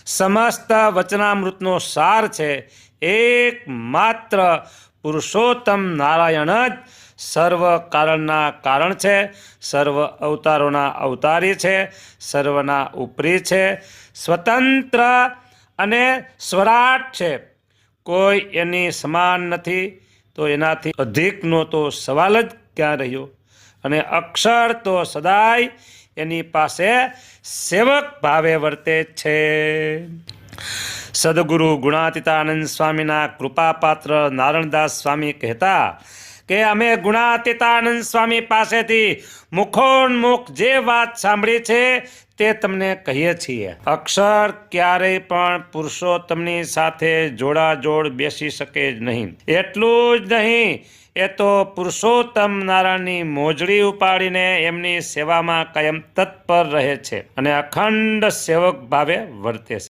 સમસ્ત વચનામૃતનો સાર છે. એકમાત્ર પુરુષોત્તમ નારાયણ જ સર્વ કારણના કારણ છે, સર્વ અવતારોના અવતારી છે, સર્વના ઉપરી છે, સ્વતંત્ર અને સ્વરાટ છે. કોઈ એની સમાન નથી, તો એનાથી અધિકનો તો સવાલ જ ક્યાં રહ્યો. અને અક્ષર તો સદાય એની પાસે સેવક ભાવે વર્તે છે. સદગુરુ ગુણાતીતાનંદ સ્વામીના કૃપાપાત્ર નારણદાસ સ્વામી કહેતા કે અમે ગુણાતીતાનંદ સ્વામી પાસેથી મુખોન્મુખ જે વાત સાંભળી છે તે તમને કહીએ છીએ. અક્ષર ક્યારેય પણ પુરુષોત્તમની સાથે જોડાજોડ બેસી શકે જ નહીં. એટલું જ નહીં, એ તો પુરુષોત્તમ નારાયણની મોજડી ઉપાડીને એમની સેવામાં કાયમ તત્પર રહે છે અને અખંડ સેવક ભાવે વર્તે છે.